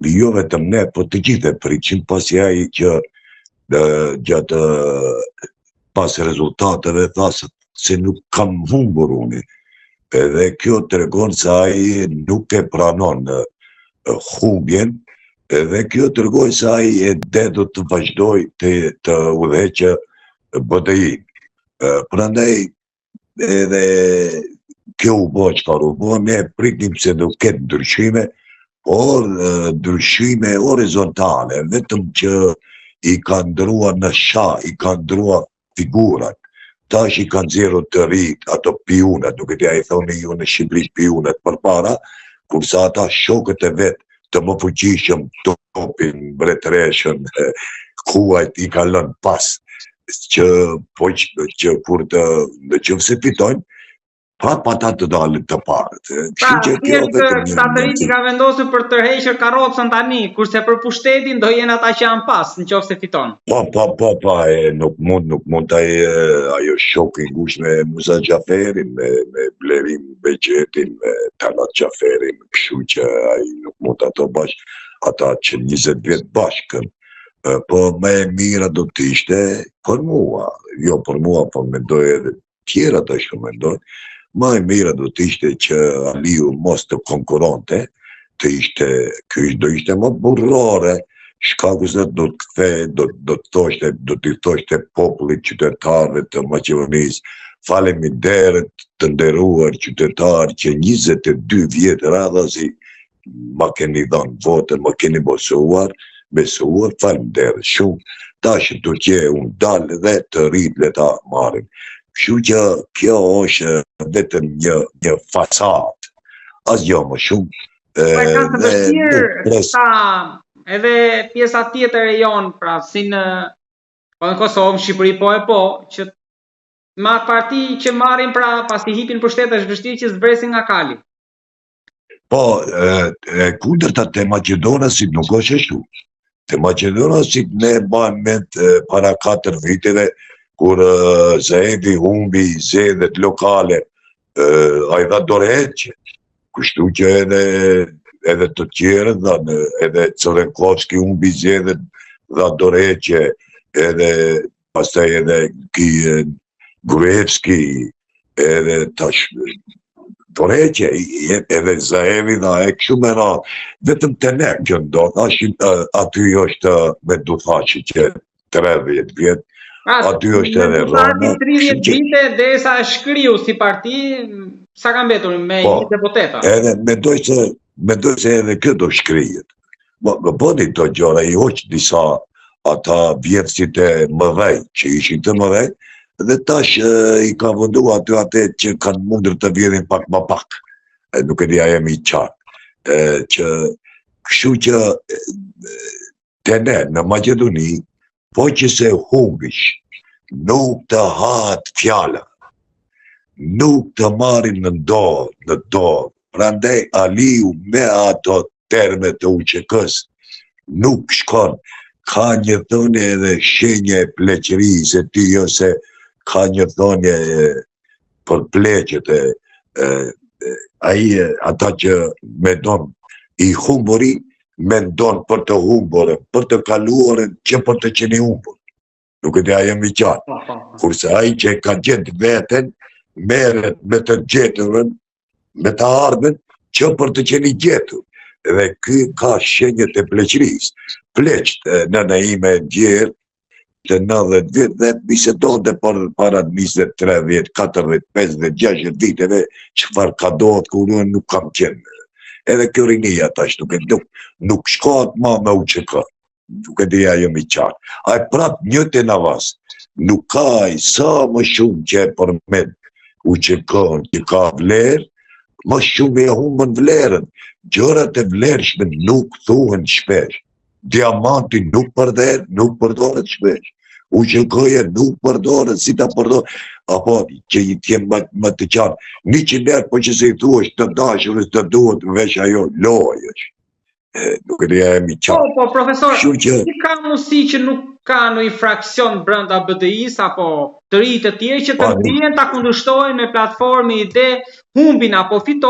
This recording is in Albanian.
jo vetëm ne, po të gjithë e priqim, pasi ai që gjatë pas rezultateve tha se nuk kam humbur unë. Edhe kjo tregon se ai nuk e pranon humbjen, edhe kjo tregon se ai e do të vazhdoj të udhëheqë BDI-n. Prandaj edhe kjo u bë çfarë u bë, ne pritim se do ketë ndryshime, por ndryshime horizontale, vetëm që i ka ndruar në shah, i ka ndruar figurat. Tash i kanë nxjerrur të rit, ato pionat, nuk e di a i thoni ju në Shqipëri pionat përpara, kurse ata shokët e vet të më fuqishëm, topin, mbretëreshën, kuajt i ka lënë pas, që kur në qëfë se fitojnë, pa ta të dalën të parët. Statërit i ka vendosur për të tërhequr karrocën tani, kurse për pushtetin do jenë ata që janë pas, në qoftë se fiton. Nuk mund ajo shok i ngushtë me Musa Xhaferin, me Blerim Beqetin, me Talat Xhaferin, kështu që ai nuk mund ato bashkë, ata që 20 vjet bashkën. Po më e mira do të ishte për mua, jo për mua, po mendoj edhe tjera të shumë mendoj, më e mira do të ishte që Aliu mos të konkurronte, do ishte më burrore, shkaku se do të kthej, do t'i thoshte popullit qytetarëve të Maqedonisë, faleminderit të nderuar qytetarë që 22 vjet radhazi ma keni dhënë votën, ma keni besuar, faleminderit shumë. Tash Turqia unë dalë dhe të rritë le ta marrin. Kështu që kjo është vetëm një facatë, asgjë më shumë. Ka të vështirë edhe pjesa tjetër e jonë, pra si në Kosovë, në Shqipëri po, që me atë parti që marrin pra pasi hipin pushtet është vështirë që zbresin nga kali. Po, kundërta te Maqedonasit nuk është ashtu. Te Maqedonasit ne bëjmë me para 4 viteve, kur Zaevi humbi zgjedhjet lokale, ai dha dorëheqje. Kështu që edhe të tjerët, edhe Corenkovski humbi zgjedhjet, dha dorëheqje, edhe pastaj edhe Gruevski, edhe tash dorëheqje, edhe Zaevi dha e kështu me radhë. Vetëm të ne që ndodh, aty është me Duthaçi që 30 vjet, aty është edhe Roma. 30 vite derisa e shkriu si parti, sa ka mbetur me një deputeta. Edhe mendoj se edhe kjo do shkrihet. Më bëni të gjëra, i hoq disa ata vjetësit e mëdhej, që ishin të mëdhej, dhe tash i ka vëndu aty që kanë mundur të vjedhin pak më pak. Nuk e di a jemi qartë. Kështu që te ne në Maqedoni, po që se humbish, nuk të hahet fjala, nuk të marrin në dorë. Prandaj Aliu me ato terme të UÇK-s nuk shkon. Ka një thënie edhe shenje e pleqërisë e ti, ose ka një thënie për pleqët ata që mendon i humburi, mendon për të humburën, për të kaluarën që për të qenë humbur. Nuk e di a jemi qartë. Kurse ai që ka gjetë veten, merret me të gjeturën, me të ardhmen që për të qenë gjetur. Dhe ky ka shenjat e pleqërisë. Pleqët nëna ime djerë të 90 vjet dhe bisedonte para 23 vjet, 40, 50, 60 viteve çfarë ka ndodhur kur unë nuk kam qenë. Edhe kjo rinia tash nuk shkohet ma me UÇK. Nuk e di a jemi qartë. Ai prap një të navas. Nuk ka sa më shumë që e përmend UÇK-n që ka vlerë, më shumë e humbën vlerën. Gjërat e vlerëshme nuk thuhen shpesh. Diamanti nuk përdoret shpesh. UÇK-ja nuk përdoret, si ta përdoret, apo që i t'jem më të qartë. 100 herë po që se i thuash të dashurës të duhet veç ajo loj është. Nuk e di a jemi qartë. Po, profesor, si ka mundësi që nuk ka ndonjë fraksion brenda BDI-s apo të ri të tjerë që të bien ta kundërshtojnë me platformën ide humbin apo fitojnë